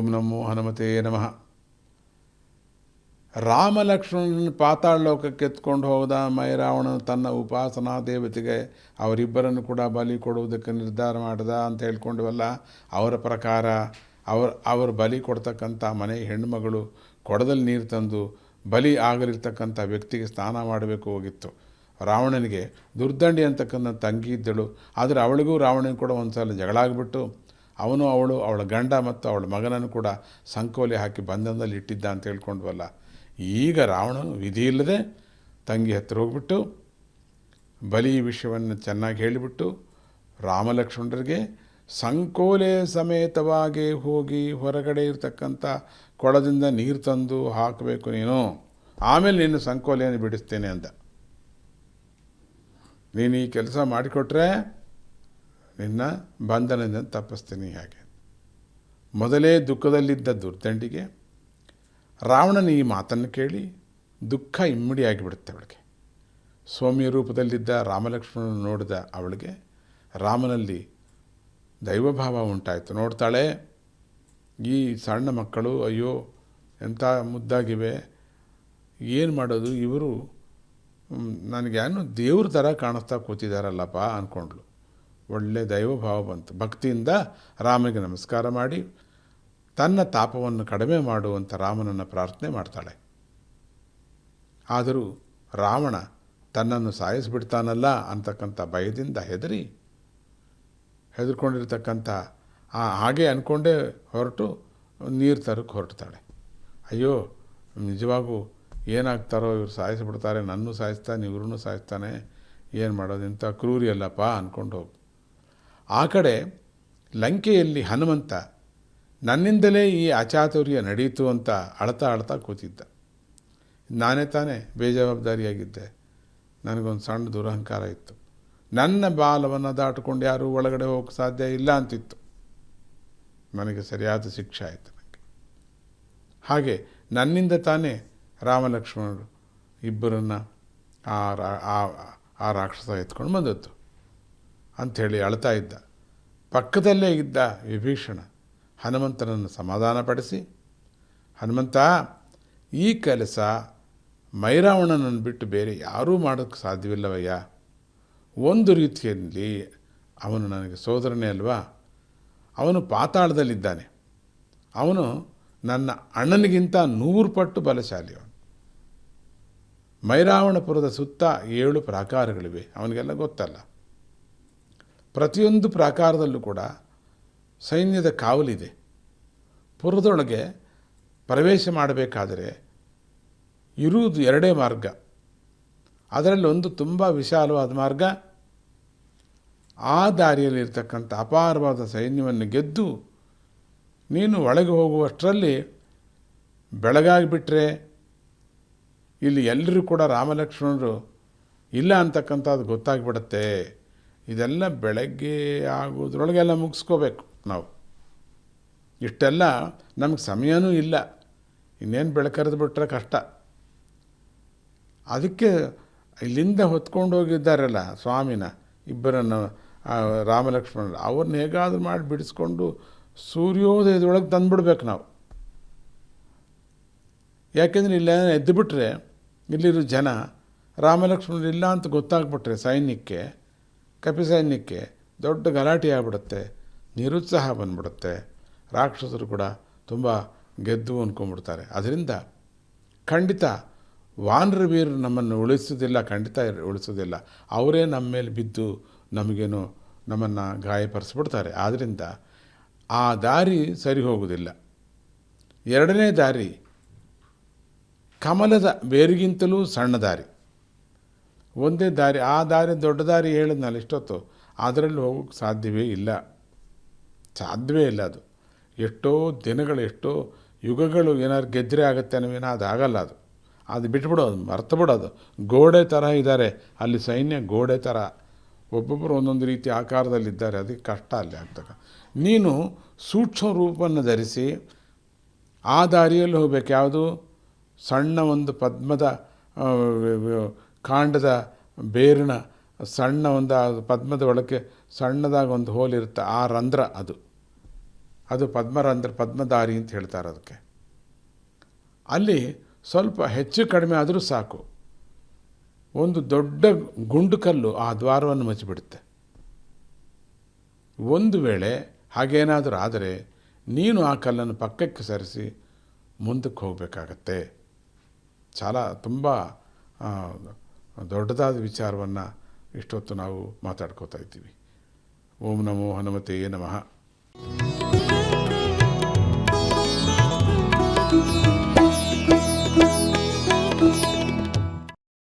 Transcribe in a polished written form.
ಓಂ ನಮೋ ಹನುಮತೇ ನಮಃ. ರಾಮಲಕ್ಷ್ಮಣನ ಪಾತಾಳ ಲೋಕಕ್ಕೆ ಎತ್ಕೊಂಡು ಹೋದ ಮೈರಾವಣನು ತನ್ನ ಉಪಾಸನಾ ದೇವತೆಗೆ ಅವರಿಬ್ಬರನ್ನು ಕೂಡ ಬಲಿ ಕೊಡುವುದಕ್ಕೆ ನಿರ್ಧಾರ ಮಾಡಿದ ಅಂತ ಹೇಳ್ಕೊಂಡವಲ್ಲ. ಅವರ ಪ್ರಕಾರ ಅವರು ಬಲಿ ಕೊಡ್ತಕ್ಕಂಥ ಮನೆ ಹೆಣ್ಣುಮಗಳು ಕೊಡದಲ್ಲಿ ನೀರು ತಂದು ಬಲಿ ಆಗಲಿರ್ತಕ್ಕಂಥ ವ್ಯಕ್ತಿಗೆ ಸ್ನಾನ ಮಾಡಬೇಕು ಹೋಗಿತ್ತು. ರಾವಣನಿಗೆ ದುರ್ದಂಡಿ ಅಂತಕ್ಕಂಥ ತಂಗಿ ಇದ್ದಳು. ಆದರೆ ಅವಳಿಗೂ ರಾವಣನಿಗೆ ಕೂಡ ಒಂದು ಸಲ ಜಗಳ ಆಗಿಬಿಟ್ಟು ಅವಳ ಗಂಡ ಮತ್ತು ಅವಳ ಮಗನನ್ನು ಕೂಡ ಸಂಕೋಲೆ ಹಾಕಿ ಬಂಧನದಲ್ಲಿ ಇಟ್ಟಿದ್ದ ಅಂತ ಹೇಳ್ಕೊಂಡ್ವಲ್ಲ. ಈಗ ರಾವಣನು ವಿಧಿ ಇಲ್ಲದೆ ತಂಗಿ ಹತ್ತಿರ ಹೋಗ್ಬಿಟ್ಟು ಬಲಿ ವಿಷಯವನ್ನು ಚೆನ್ನಾಗಿ ಹೇಳಿಬಿಟ್ಟು ರಾಮಲಕ್ಷ್ಮಣರಿಗೆ ಸಂಕೋಲೆ ಸಮೇತವಾಗಿ ಹೋಗಿ ಹೊರಗಡೆ ಇರತಕ್ಕಂಥ ಕೊಳದಿಂದ ನೀರು ತಂದು ಹಾಕಬೇಕು ನೀನು, ಆಮೇಲೆ ನೀನು ಸಂಕೋಲೆಯನ್ನು ಬಿಡಿಸ್ತೇನೆ ಅಂದ. ನೀನು ಈ ಕೆಲಸ ಮಾಡಿಕೊಟ್ರೆ ನಿನ್ನ ಬಂಧನದಿಂದ ತಪ್ಪಿಸ್ತೀನಿ. ಹಾಗೆ ಮೊದಲೇ ದುಃಖದಲ್ಲಿದ್ದ ದುರ್ದಂಡಿಗೆ ರಾವಣನ ಈ ಮಾತನ್ನು ಕೇಳಿ ದುಃಖ ಇಮ್ಮಡಿಯಾಗಿಬಿಡುತ್ತೆ ಅವಳಿಗೆ. ಸೌಮ್ಯ ರೂಪದಲ್ಲಿದ್ದ ರಾಮಲಕ್ಷ್ಮಣನ ನೋಡಿದ ಅವಳಿಗೆ ರಾಮನಲ್ಲಿ ದೈವಭಾವ ಉಂಟಾಯಿತು. ನೋಡ್ತಾಳೆ, ಈ ಸಣ್ಣ ಮಕ್ಕಳು ಅಯ್ಯೋ ಎಂಥ ಮುದ್ದಾಗಿವೆ, ಏನು ಮಾಡೋದು ಇವರು, ನನಗೇನು ದೇವ್ರ ಥರ ಕಾಣಿಸ್ತಾ ಕೂತಿದ್ದಾರಲ್ಲಪ್ಪ ಅಂದ್ಕೊಂಡ್ಳು. ಒಳ್ಳೆಯ ದೈವಭಾವ ಬಂತು. ಭಕ್ತಿಯಿಂದ ರಾಮನಿಗೆ ನಮಸ್ಕಾರ ಮಾಡಿ ತನ್ನ ತಾಪವನ್ನು ಕಡಿಮೆ ಮಾಡುವಂಥ ರಾಮನನ್ನು ಪ್ರಾರ್ಥನೆ ಮಾಡ್ತಾಳೆ. ಆದರೂ ರಾವಣ ತನ್ನನ್ನು ಸಾಯಿಸಿಬಿಡ್ತಾನಲ್ಲ ಅಂತಕ್ಕಂಥ ಭಯದಿಂದ ಹೆದರ್ಕೊಂಡಿರ್ತಕ್ಕಂಥ ಹಾಗೆ ಅಂದ್ಕೊಂಡೇ ಹೊರಟು ನೀರು ತರಕ್ಕೆ ಹೊರಡ್ತಾಳೆ. ಅಯ್ಯೋ ನಿಜವಾಗೂ ಏನಾಗ್ತಾರೋ, ಇವ್ರು ಸಾಯಿಸಿಬಿಡ್ತಾರೆ, ನನ್ನೂ ಸಾಯಿಸ್ತಾನೆ ಇವ್ರನ್ನೂ ಸಾಯಿಸ್ತಾನೆ, ಏನು ಮಾಡೋದು, ಇಂಥ ಕ್ರೂರಿ ಅಲ್ಲಪ್ಪ ಅಂದ್ಕೊಂಡು ಹೋಗು. ಆ ಕಡೆ ಲಂಕೆಯಲ್ಲಿ ಹನುಮಂತ ನನ್ನಿಂದಲೇ ಈ ಅಚಾತುರ್ಯ ನಡೀತು ಅಂತ ಅಳ್ತಾ ಕೂತಿದ್ದ. ನಾನೇ ತಾನೇ ಬೇಜವಾಬ್ದಾರಿಯಾಗಿದ್ದೆ, ನನಗೊಂದು ಸಣ್ಣ ದುರಹಂಕಾರ ಇತ್ತು, ನನ್ನ ಬಾಲವನ್ನು ದಾಟಿಕೊಂಡು ಯಾರೂ ಒಳಗಡೆ ಹೋಗೋಕ್ಕೆ ಸಾಧ್ಯ ಇಲ್ಲ ಅಂತಿತ್ತು. ನನಗೆ ಸರಿಯಾದ ಶಿಕ್ಷೆ ಆಯಿತು. ನನಗೆ ಹಾಗೆ ನನ್ನಿಂದ ತಾನೇ ರಾಮಲಕ್ಷ್ಮಣರು ಇಬ್ಬರನ್ನು ಆ ರಾಕ್ಷಸ ಎತ್ಕೊಂಡು ಬಂದದ್ದು ಅಂಥೇಳಿ ಅಳ್ತಾ ಇದ್ದ. ಪಕ್ಕದಲ್ಲೇ ಇದ್ದ ವಿಭೀಷಣ ಹನುಮಂತನನ್ನು ಸಮಾಧಾನಪಡಿಸಿ, ಹನುಮಂತ, ಈ ಕೆಲಸ ಮೈರಾವಣನನ್ನು ಬಿಟ್ಟು ಬೇರೆ ಯಾರೂ ಮಾಡೋಕ್ಕೆ ಸಾಧ್ಯವಿಲ್ಲವಯ್ಯ. ಒಂದು ರೀತಿಯಲ್ಲಿ ಅವನು ನನಗೆ ಸೋದರನೇ ಅಲ್ವಾ, ಅವನು ಪಾತಾಳದಲ್ಲಿದ್ದಾನೆ, ಅವನು ನನ್ನ ಅಣ್ಣನಿಗಿಂತ 100 ಪಟ್ಟು ಬಲಶಾಲಿ. ಅವನು ಮೈರಾವಣಪುರದ ಸುತ್ತ 7 ಪ್ರಾಕಾರಗಳಿವೆ, ಅವನಿಗೆಲ್ಲ ಗೊತ್ತಲ್ಲ. ಪ್ರತಿಯೊಂದು ಪ್ರಾಕಾರದಲ್ಲೂ ಕೂಡ ಸೈನ್ಯದ ಕಾವಲಿದೆ. ಪುರದೊಳಗೆ ಪ್ರವೇಶ ಮಾಡಬೇಕಾದರೆ ಇರುವುದು 2 ಮಾರ್ಗ. ಅದರಲ್ಲಿ ಒಂದು ತುಂಬ ವಿಶಾಲವಾದ ಮಾರ್ಗ. ಆ ದಾರಿಯಲ್ಲಿರ್ತಕ್ಕಂಥ ಅಪಾರವಾದ ಸೈನ್ಯವನ್ನು ಗೆದ್ದು ನೀನು ಒಳಗೆ ಹೋಗುವಷ್ಟರಲ್ಲಿ ಬೆಳಗಾಗಿಬಿಟ್ರೆ ಇಲ್ಲಿ ಎಲ್ಲರೂ ಕೂಡ ರಾಮಲಕ್ಷ್ಮಣರು ಇಲ್ಲ ಅಂತಕ್ಕಂಥದ್ದು ಗೊತ್ತಾಗ್ಬಿಡುತ್ತೆ. ಇದೆಲ್ಲ ಬೆಳಗ್ಗೆ ಆಗೋದ್ರೊಳಗೆಲ್ಲ ಮುಗಿಸ್ಕೋಬೇಕು ನಾವು. ಇಷ್ಟೆಲ್ಲ ನಮಗೆ ಸಮಯನೂ ಇಲ್ಲ, ಇನ್ನೇನು ಬೆಳಕರಿದು ಬಿಟ್ರೆ ಕಷ್ಟ. ಅದಕ್ಕೆ ಇಲ್ಲಿಂದ ಹೊತ್ಕೊಂಡು ಹೋಗಿದ್ದಾರಲ್ಲ ಸ್ವಾಮಿನ ಇಬ್ಬರನ್ನು, ರಾಮಲಕ್ಷ್ಮಣರು, ಅವ್ರನ್ನ ಹೇಗಾದರೂ ಮಾಡಿ ಬಿಡಿಸ್ಕೊಂಡು ಸೂರ್ಯೋದಯದೊಳಗೆ ತಂದುಬಿಡ್ಬೇಕು ನಾವು. ಯಾಕೆಂದರೆ ಇಲ್ಲ ಎದ್ದುಬಿಟ್ರೆ ಇಲ್ಲಿರೋ ಜನ ರಾಮಲಕ್ಷ್ಮಣರು ಇಲ್ಲ ಅಂತ ಗೊತ್ತಾಗ್ಬಿಟ್ರೆ ಸೈನ್ಯಕ್ಕೆ, ಕಪಿ ಸೈನ್ಯಕ್ಕೆ ದೊಡ್ಡ ಗಲಾಟೆ ಆಗಿಬಿಡುತ್ತೆ, ನಿರುತ್ಸಾಹ ಬಂದ್ಬಿಡುತ್ತೆ. ರಾಕ್ಷಸರು ಕೂಡ ತುಂಬ ಗೆದ್ದು ಅಂದ್ಕೊಂಡ್ಬಿಡ್ತಾರೆ. ಅದರಿಂದ ಖಂಡಿತ ವಾನರ ವೀರರು ನಮ್ಮನ್ನು ಉಳಿಸೋದಿಲ್ಲ, ಖಂಡಿತ ಉಳಿಸೋದಿಲ್ಲ. ಅವರೇ ನಮ್ಮ ಮೇಲೆ ಬಿದ್ದು ನಮ್ಮನ್ನು ಗಾಯಪಡಿಸ್ಬಿಡ್ತಾರೆ. ಆದ್ದರಿಂದ ಆ ದಾರಿ ಸರಿ ಹೋಗೋದಿಲ್ಲ. 2ನೇ ದಾರಿ ಕಮಲದ ಬೇರಿಗಿಂತಲೂ ಸಣ್ಣ ದಾರಿ. ಒಂದೇ ದಾರಿ, ಆ ದಾರಿ ದೊಡ್ಡ ದಾರಿ ಹೇಳಿದ್ನಲ್ಲ ಇಷ್ಟೊತ್ತು, ಅದರಲ್ಲಿ ಹೋಗೋಕ್ಕೆ ಸಾಧ್ಯವೇ ಇಲ್ಲ ಅದು. ಎಷ್ಟೋ ದಿನಗಳು, ಎಷ್ಟೋ ಯುಗಗಳು ಏನಾದ್ರು ಗೆದ್ದರೆ ಆಗುತ್ತೆ ಅನ್ನೋವೇನೋ ಅದಾಗಲ್ಲ. ಅದು ಬಿಟ್ಬಿಡೋದು, ಮರ್ತು ಬಿಡೋದು. ಗೋಡೆ ಥರ ಇದ್ದಾರೆ ಅಲ್ಲಿ ಸೈನ್ಯ, ಗೋಡೆ ಥರ ಒಬ್ಬೊಬ್ಬರು ಒಂದೊಂದು ರೀತಿ ಆಕಾರದಲ್ಲಿದ್ದಾರೆ. ಅದಕ್ಕೆ ಕಷ್ಟ ಅಲ್ಲಿ ಆಗ್ತಕ್ಕ. ನೀನು ಸೂಕ್ಷ್ಮ ರೂಪವನ್ನು ಧರಿಸಿ ಆ ದಾರಿಯಲ್ಲಿ ಹೋಗ್ಬೇಕು. ಯಾವುದು ಸಣ್ಣ ಒಂದು ಪದ್ಮದ ಕಾಂಡದ ಬೇರಿನ ಸಣ್ಣ ಒಂದು ಪದ್ಮದ ಒಳಗೆ ಸಣ್ಣದಾಗಿ ಒಂದು ಹೋಲಿರುತ್ತೆ, ಆ ರಂಧ್ರ ಅದು. ಅದು ಪದ್ಮರಂಧ್ರ ಪದ್ಮದಾರಿ ಅಂತ ಹೇಳ್ತಾರೆ ಅದಕ್ಕೆ. ಅಲ್ಲಿ ಸ್ವಲ್ಪ ಹೆಚ್ಚು ಕಡಿಮೆ ಆದರೂ ಸಾಕು, ಒಂದು ದೊಡ್ಡ ಗುಂಡು ಕಲ್ಲು ಆ ದ್ವಾರವನ್ನು ಮುಚ್ಚಿಬಿಡುತ್ತೆ. ಒಂದು ವೇಳೆ ಹಾಗೇನಾದರೂ ಆದರೆ ನೀನು ಆ ಕಲ್ಲನ್ನು ಪಕ್ಕಕ್ಕೆ ಸರಿಸಿ ಮುಂದಕ್ಕೆ ಹೋಗಬೇಕಾಗತ್ತೆ. ತುಂಬ ದೊಡ್ಡದಾದ ವಿಚಾರವನ್ನು ಇಷ್ಟೊತ್ತು ನಾವು ಮಾತಾಡ್ಕೋತಾ ಇದ್ದೀವಿ. ಓಂ ನಮೋ ಹನುಮತೇ ನಮಃ.